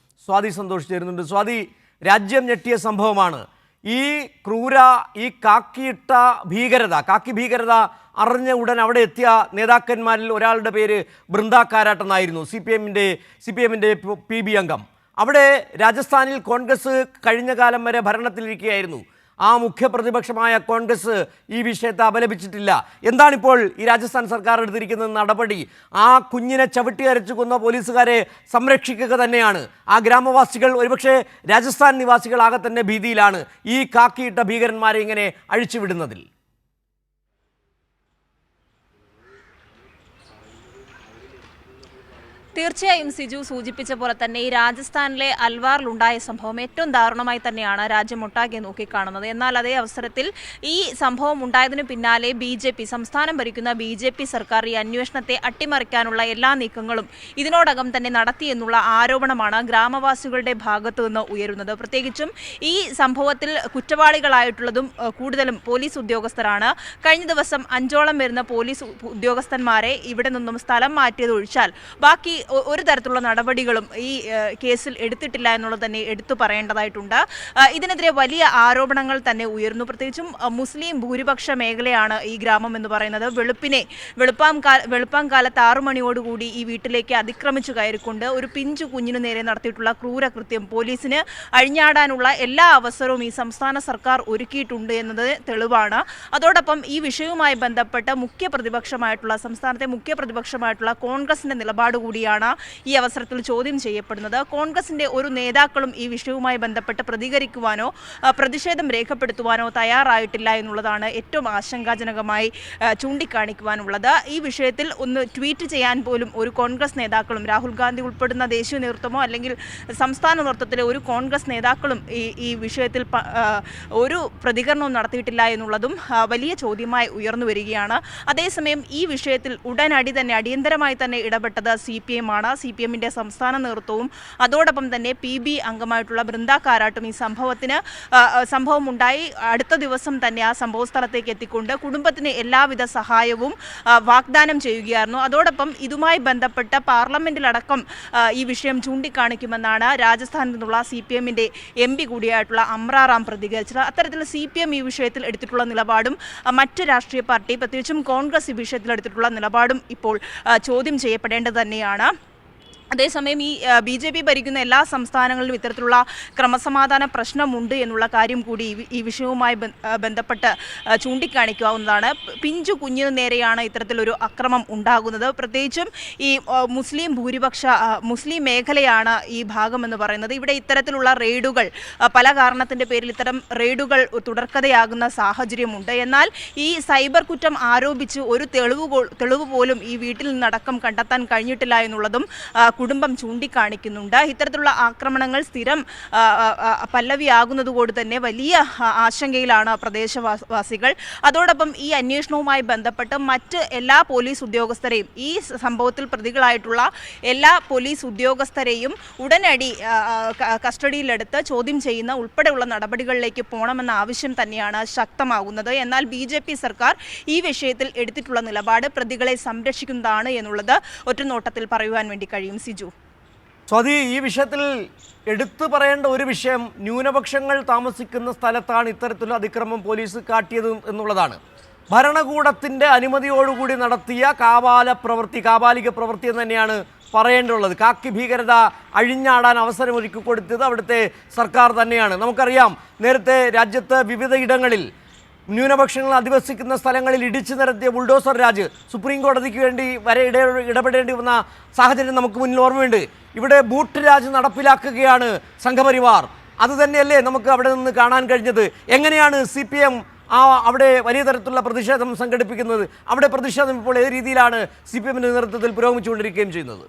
സ്വാതി സന്തോഷ് ചേരുന്നുണ്ട്. സ്വാതി, രാജ്യം ഞെട്ടിയ സംഭവമാണ് ഈ കാക്കി ഭീകരത അറിഞ്ഞ ഉടൻ അവിടെ എത്തിയ നേതാക്കന്മാരിൽ ഒരാളുടെ പേര് ബൃന്ദ കാരാട്ട് എന്നായിരുന്നു, സി പി എമ്മിൻ്റെ PB അംഗം. അവിടെ രാജസ്ഥാനിൽ കോൺഗ്രസ് കഴിഞ്ഞ കാലം വരെ ഭരണത്തിലിരിക്കുകയായിരുന്നു. ആ മുഖ്യപ്രതിപക്ഷമായ കോൺഗ്രസ് ഈ വിഷയത്തെ അപലപിച്ചിട്ടില്ല. എന്താണിപ്പോൾ ഈ രാജസ്ഥാൻ സർക്കാർ എടുത്തിരിക്കുന്ന നടപടി? ആ കുഞ്ഞിനെ ചവിട്ടി അരച്ചു കൊന്ന പോലീസുകാരെ സംരക്ഷിക്കുക തന്നെയാണ്. ആ ഗ്രാമവാസികൾ, ഒരുപക്ഷെ രാജസ്ഥാൻ നിവാസികളാകെ തന്നെ ഭീതിയിലാണ് ഈ കാക്കിയിട്ട ഭീകരന്മാരെ ഇങ്ങനെ അഴിച്ചുവിടുന്നതിൽ. തീർച്ചയായും സിജു സൂചിപ്പിച്ച പോലെ തന്നെ ഈ രാജസ്ഥാനിലെ അൽവാറിലുണ്ടായ സംഭവം ഏറ്റവും ദാരുണമായി തന്നെയാണ് രാജ്യമൊട്ടാകെ നോക്കിക്കാണുന്നത്. എന്നാൽ അതേ അവസരത്തിൽ ഈ സംഭവം ഉണ്ടായതിനു പിന്നാലെ സംസ്ഥാനം ഭരിക്കുന്ന BJP സർക്കാർ ഈ അന്വേഷണത്തെ അട്ടിമറിക്കാനുള്ള എല്ലാ നീക്കങ്ങളും ഇതിനോടകം തന്നെ നടത്തിയെന്നുള്ള ആരോപണമാണ് ഗ്രാമവാസികളുടെ ഭാഗത്തു നിന്ന് ഉയരുന്നത്. പ്രത്യേകിച്ചും ഈ സംഭവത്തിൽ കുറ്റവാളികളായിട്ടുള്ളതും കൂടുതലും പോലീസ് ഉദ്യോഗസ്ഥരാണ്. കഴിഞ്ഞ ദിവസം 5ഓളം വരുന്ന പോലീസ് ഉദ്യോഗസ്ഥന്മാരെ ഇവിടെ നിന്നും സ്ഥലം മാറ്റിയത് ഒഴിച്ചാൽ ബാക്കി ഒരു തരത്തിലുള്ള നടപടികളും ഈ കേസിൽ എടുത്തിട്ടില്ല എന്നുള്ളത് തന്നെ എടുത്തു പറയേണ്ടതായിട്ടുണ്ട്. ഇതിനെതിരെ വലിയ ആരോപണങ്ങൾ തന്നെ ഉയർന്നു. പ്രത്യേകിച്ചും മുസ്ലിം ഭൂരിപക്ഷ മേഖലയാണ് ഈ ഗ്രാമം എന്ന് പറയുന്നത്. വെളുപ്പാം കാലത്ത് 6 മണിയോടുകൂടി ഈ വീട്ടിലേക്ക് അതിക്രമിച്ചു കയറിക്കൊണ്ട് ഒരു പിഞ്ചു കുഞ്ഞിനു നേരെ നടത്തിയിട്ടുള്ള ക്രൂരകൃത്യം പോലീസിന് അഴിഞ്ഞാടാനുള്ള എല്ലാ അവസരവും ഈ സംസ്ഥാന സർക്കാർ ഒരുക്കിയിട്ടുണ്ട് എന്നത് തെളിവാണ്. അതോടൊപ്പം ഈ വിഷയവുമായി ബന്ധപ്പെട്ട് സംസ്ഥാനത്തെ മുഖ്യപ്രതിപക്ഷമായിട്ടുള്ള കോൺഗ്രസിന്റെ നിലപാട് കൂടിയാണ് ഈ അവസരത്തിൽ ചോദ്യം ചെയ്യപ്പെടുന്നത്. കോൺഗ്രസിന്റെ ഒരു നേതാക്കളും ഈ വിഷയവുമായി ബന്ധപ്പെട്ട് പ്രതികരിക്കുവാനോ പ്രതിഷേധം രേഖപ്പെടുത്തുവാനോ തയ്യാറായിട്ടില്ല എന്നുള്ളതാണ് ഏറ്റവും ആശങ്കാജനകമായി ചൂണ്ടിക്കാണിക്കുവാനുള്ളത്. ഈ വിഷയത്തിൽ ഒന്ന് ട്വീറ്റ് ചെയ്യാൻ പോലും ഒരു കോൺഗ്രസ് നേതാക്കളും, രാഹുൽ ഗാന്ധി ഉൾപ്പെടുന്ന ദേശീയ നേതൃത്വമോ അല്ലെങ്കിൽ സംസ്ഥാന നേതൃത്വത്തിലെ ഒരു കോൺഗ്രസ് നേതാക്കളും ഈ വിഷയത്തിൽ ഒരു പ്രതികരണവും നടത്തിയിട്ടില്ല എന്നുള്ളതും വലിയ ചോദ്യമായി ഉയർന്നു വരികയാണ്. അതേസമയം ഈ വിഷയത്തിൽ ഉടനടി തന്നെ അടിയന്തരമായി തന്നെ ഇടപെട്ടത് CPM ആണ്. CPM-ന്റെ സംസ്ഥാന നേതൃത്വവും അതോടൊപ്പം തന്നെ PB അംഗമായിട്ടുള്ള ബൃന്ദ കാരാട്ടും ഈ സംഭവം ഉണ്ടായി അടുത്ത ദിവസം തന്നെ ആ സംഭവ സ്ഥലത്തേക്ക് എത്തിക്കൊണ്ട് കുടുംബത്തിന് എല്ലാവിധ സഹായവും വാഗ്ദാനം ചെയ്യുകയായിരുന്നു. അതോടൊപ്പം ഇതുമായി ബന്ധപ്പെട്ട് പാർലമെന്റിലടക്കം ഈ വിഷയം ചൂണ്ടിക്കാണിക്കുമെന്നാണ് രാജസ്ഥാനിൽ നിന്നുള്ള CPM-ന്റെ MP കൂടിയായിട്ടുള്ള അമ്രാറാം പ്രതികരിച്ചത്. അത്തരത്തിൽ CPM ഈ വിഷയത്തിൽ എടുത്തിട്ടുള്ള നിലപാടും മറ്റ് രാഷ്ട്രീയ പാർട്ടി പ്രത്യേകിച്ചും കോൺഗ്രസ് ഈ വിഷയത്തിൽ എടുത്തിട്ടുള്ള നിലപാടും ഇപ്പോൾ ചോദ്യം ചെയ്യപ്പെടേണ്ടത് തന്നെയാണ്. അതേസമയം ഈ BJP ഭരിക്കുന്ന എല്ലാ സംസ്ഥാനങ്ങളിലും ഇത്തരത്തിലുള്ള ക്രമസമാധാന പ്രശ്നമുണ്ട് എന്നുള്ള കാര്യം കൂടി ഈ വിഷയവുമായി ബന്ധപ്പെട്ട് ചൂണ്ടിക്കാണിക്കാവുന്നതാണ്. പിഞ്ചു കുഞ്ഞിനു നേരെയാണ് ഇത്തരത്തിലൊരു അക്രമം ഉണ്ടാകുന്നത്. പ്രത്യേകിച്ചും ഈ മുസ്ലിം മേഖലയാണ് ഈ ഭാഗമെന്ന് പറയുന്നത്. ഇവിടെ ഇത്തരത്തിലുള്ള റെയ്ഡുകൾ പല കാരണത്തിൻ്റെ പേരിൽ ഇത്തരം റെയ്ഡുകൾ തുടർക്കഥയാകുന്ന സാഹചര്യമുണ്ട്. എന്നാൽ ഈ സൈബർ കുറ്റം ആരോപിച്ച് ഒരു തെളിവ് പോലും ഈ വീട്ടിൽ നിന്നടക്കം കണ്ടെത്താൻ കഴിഞ്ഞിട്ടില്ല എന്നുള്ളതും കുടുംബം ചൂണ്ടിക്കാണിക്കുന്നുണ്ട്. ഇത്തരത്തിലുള്ള ആക്രമണങ്ങൾ സ്ഥിരം പല്ലവിയാകുന്നതുകൊണ്ട് തന്നെ വലിയ ആശങ്കയിലാണ് പ്രദേശവാസികൾ. അതോടൊപ്പം ഈ അന്വേഷണവുമായി ബന്ധപ്പെട്ട് മറ്റ് എല്ലാ പോലീസ് ഉദ്യോഗസ്ഥരെയും ഈ സംഭവത്തിൽ പ്രതികളായിട്ടുള്ള എല്ലാ പോലീസ് ഉദ്യോഗസ്ഥരെയും ഉടനടി കസ്റ്റഡിയിലെടുത്ത് ചോദ്യം ചെയ്യുന്ന ഉൾപ്പെടെയുള്ള നടപടികളിലേക്ക് പോകണമെന്ന ആവശ്യം തന്നെയാണ് ശക്തമാകുന്നത്. എന്നാൽ BJP സർക്കാർ ഈ വിഷയത്തിൽ എടുത്തിട്ടുള്ള നിലപാട് പ്രതികളെ സംരക്ഷിക്കുന്നതാണ് എന്നുള്ളത് ഒറ്റനോട്ടത്തിൽ പറയുവാൻ വേണ്ടി കഴിയും. സിജു, സ്വാതി, ഈ വിഷയത്തിൽ എടുത്തു പറയേണ്ട ഒരു വിഷയം ന്യൂനപക്ഷങ്ങൾ താമസിക്കുന്ന സ്ഥലത്താണ് ഇത്തരത്തിലുള്ള അതിക്രമം പോലീസ് കാട്ടിയത് എന്നുള്ളതാണ്. ഭരണകൂടത്തിൻ്റെ അനുമതിയോടുകൂടി നടത്തിയ കാപാലിക പ്രവൃത്തി എന്ന് തന്നെയാണ് പറയേണ്ടുള്ളത്. കാക്കി ഭീകരത അഴിഞ്ഞാടാൻ അവസരമൊരുക്കി കൊടുത്തത് അവിടുത്തെ സർക്കാർ തന്നെയാണ്. നമുക്കറിയാം, നേരത്തെ രാജ്യത്ത് വിവിധ ഇടങ്ങളിൽ ന്യൂനപക്ഷങ്ങൾ അധിവസിക്കുന്ന സ്ഥലങ്ങളിൽ ഇടിച്ചു നിരത്തിയ ബുൾഡോസർ രാജ് സുപ്രീം കോടതിക്ക് വേണ്ടി വരെ ഇടപെടേണ്ടി വന്ന സാഹചര്യം നമുക്ക് മുന്നിൽ ഓർമ്മയുണ്ട്. ഇവിടെ ബൂട്ട് രാജ് നടപ്പിലാക്കുകയാണ് സംഘപരിവാർ. അതുതന്നെയല്ലേ നമുക്ക് അവിടെ നിന്ന് കാണാൻ കഴിഞ്ഞത്. എങ്ങനെയാണ് CPM അവിടെ വലിയ തരത്തിലുള്ള പ്രതിഷേധം സംഘടിപ്പിക്കുന്നത്? അവിടെ പ്രതിഷേധം ഇപ്പോൾ ഏത് രീതിയിലാണ് CPMൻ്റെ നേതൃത്വത്തിൽ പുരോഗമിച്ചുകൊണ്ടിരിക്കുകയും ചെയ്യുന്നത്?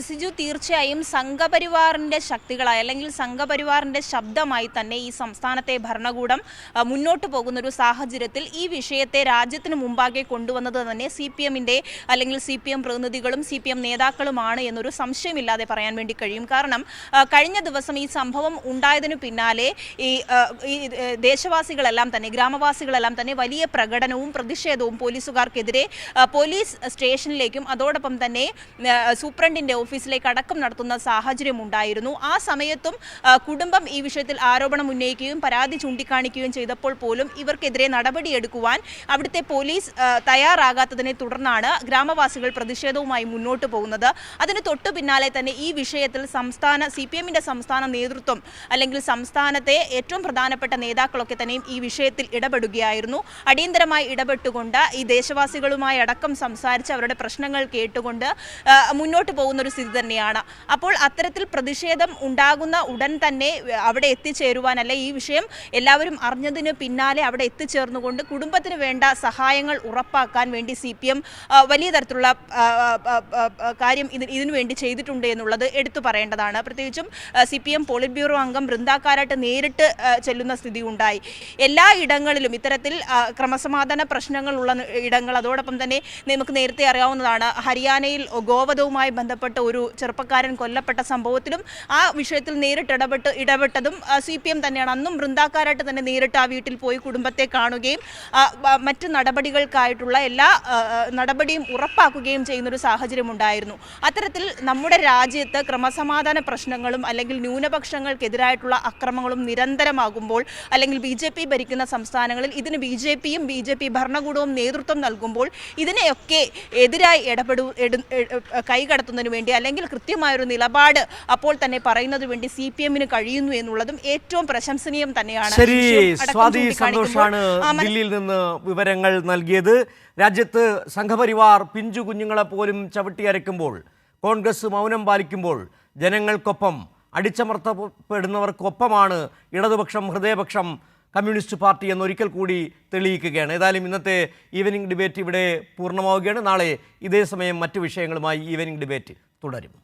സിജു, തീർച്ചയായും സംഘപരിവാറിൻ്റെ ശക്തികളായി അല്ലെങ്കിൽ സംഘപരിവാറിൻ്റെ ശബ്ദമായി തന്നെ ഈ സംസ്ഥാനത്തെ ഭരണകൂടം മുന്നോട്ട് പോകുന്നൊരു സാഹചര്യത്തിൽ ഈ വിഷയത്തെ രാജ്യത്തിന് മുമ്പാകെ കൊണ്ടുവന്നത് തന്നെ CPMൻ്റെ അല്ലെങ്കിൽ CPM പ്രതിനിധികളും CPM നേതാക്കളുമാണ് എന്നൊരു സംശയമില്ലാതെ പറയാൻ വേണ്ടി കഴിയും. കാരണം കഴിഞ്ഞ ദിവസം ഈ സംഭവം ഉണ്ടായതിനു പിന്നാലെ ഈ ദേശവാസികളെല്ലാം തന്നെ, ഗ്രാമവാസികളെല്ലാം തന്നെ വലിയ പ്രകടനവും പ്രതിഷേധവും പോലീസുകാർക്കെതിരെ പോലീസ് സ്റ്റേഷനിലേക്കും അതോടൊപ്പം തന്നെ സൂപ്രണ്ടിൻ്റെ ഓഫീസിലേക്ക് അടക്കം നടത്തുന്ന സാഹചര്യമുണ്ടായിരുന്നു. ആ സമയത്തും കുടുംബം ഈ വിഷയത്തിൽ ആരോപണം ഉന്നയിക്കുകയും പരാതി ചൂണ്ടിക്കാണിക്കുകയും ചെയ്തപ്പോൾ പോലും ഇവർക്കെതിരെ നടപടിയെടുക്കുവാൻ അവിടുത്തെ പോലീസ് തയ്യാറാകാത്തതിനെ തുടർന്നാണ് ഗ്രാമവാസികൾ പ്രതിഷേധവുമായി മുന്നോട്ട് പോകുന്നത്. അതിന് തൊട്ടു പിന്നാലെ തന്നെ ഈ വിഷയത്തിൽ CPMൻ്റെ സംസ്ഥാന നേതൃത്വം അല്ലെങ്കിൽ സംസ്ഥാനത്തെ ഏറ്റവും പ്രധാനപ്പെട്ട നേതാക്കളൊക്കെ തന്നെയും ഈ വിഷയത്തിൽ ഇടപെടുകയായിരുന്നു. അടിയന്തരമായി ഇടപെട്ടുകൊണ്ട് ഈ ദേശവാസികളുമായി അടക്കം സംസാരിച്ച് അവരുടെ പ്രശ്നങ്ങൾ കേട്ടുകൊണ്ട് മുന്നോട്ട് പോകുന്നൊരു സ്ഥിതി തന്നെയാണ്. അപ്പോൾ അത്തരത്തിൽ പ്രതിഷേധം ഉണ്ടാകുന്ന ഉടൻ തന്നെ അവിടെ എത്തിച്ചേരുവാൻ, അല്ലെ ഈ വിഷയം എല്ലാവരും അറിഞ്ഞതിന് പിന്നാലെ അവിടെ എത്തിച്ചേർന്നുകൊണ്ട് കുടുംബത്തിന് വേണ്ട സഹായങ്ങൾ ഉറപ്പാക്കാൻ വേണ്ടി CPM വലിയ തരത്തിലുള്ള കാര്യം ഇതിനു വേണ്ടി ചെയ്തിട്ടുണ്ട് എന്നുള്ളത് എടുത്തു പറയേണ്ടതാണ്. പ്രത്യേകിച്ചും CPM പോളിറ്റ് ബ്യൂറോ അംഗം ബൃന്ദ കാരാട്ട് നേരിട്ട് ചെല്ലുന്ന സ്ഥിതി ഉണ്ടായി. എല്ലാ ഇടങ്ങളിലും ഇത്തരത്തിൽ ക്രമസമാധാന പ്രശ്നങ്ങളുള്ള ഇടങ്ങൾ, അതോടൊപ്പം തന്നെ നമുക്ക് നേരത്തെ അറിയാവുന്നതാണ് ഹരിയാനയിൽ ഗോവധവുമായി ബന്ധപ്പെട്ട ഒരു ചെറുപ്പക്കാരൻ കൊല്ലപ്പെട്ട സംഭവത്തിലും ആ വിഷയത്തിൽ നേരിട്ട് ഇടപെട്ടതും CPM തന്നെയാണ്. അന്നും ബൃന്ദാക്കാരായിട്ട് തന്നെ നേരിട്ട് ആ വീട്ടിൽ പോയി കുടുംബത്തെ കാണുകയും മറ്റ് നടപടികൾക്കായിട്ടുള്ള എല്ലാ നടപടിയും ഉറപ്പാക്കുകയും ചെയ്യുന്നൊരു സാഹചര്യം ഉണ്ടായിരുന്നു. അത്തരത്തിൽ നമ്മുടെ രാജ്യത്ത് ക്രമസമാധാന പ്രശ്നങ്ങളും അല്ലെങ്കിൽ ന്യൂനപക്ഷങ്ങൾക്കെതിരായിട്ടുള്ള അക്രമങ്ങളും നിരന്തരമാകുമ്പോൾ, അല്ലെങ്കിൽ BJP ഭരിക്കുന്ന സംസ്ഥാനങ്ങളിൽ ഇതിന് BJPയും BJP ഭരണകൂടവും നേതൃത്വം നൽകുമ്പോൾ ഇതിനെയൊക്കെ എതിരായി കൈകടത്തുന്നതിന് വേണ്ടി അല്ലെങ്കിൽ കൃത്യമായൊരു നിലപാട് അപ്പോൾ തന്നെ പറയുന്നതിന് വേണ്ടി CPMന് കഴിയുന്നു എന്നുള്ളതും ഏറ്റവും പ്രശംസനീയം തന്നെയാണ്. ശരി, സ്വാതി സന്തോഷാണ് ദില്ലിയിൽ നിന്ന് വിവരങ്ങൾ നൽകിയത്. രാജ്യത്ത് സംഘപരിവാർ പിഞ്ചു കുഞ്ഞുങ്ങളെ പോലും ചവിട്ടിയരയ്ക്കുമ്പോൾ, കോൺഗ്രസ് മൗനം പാലിക്കുമ്പോൾ ജനങ്ങൾക്കൊപ്പം, അടിച്ചമർത്തപ്പെടുന്നവർക്കൊപ്പമാണ് ഇടതുപക്ഷം, ഹൃദയപക്ഷം, കമ്മ്യൂണിസ്റ്റ് പാർട്ടി എന്നൊരിക്കൽ കൂടി തെളിയിക്കുകയാണ്. ഏതായാലും ഇന്നത്തെ ഈവനിംഗ് ഡിബേറ്റ് ഇവിടെ പൂർണ്ണമാവുകയാണ്. നാളെ ഇതേ സമയം മറ്റു വിഷയങ്ങളുമായി ഈവനിംഗ് ഡിബേറ്റ് തുടരും.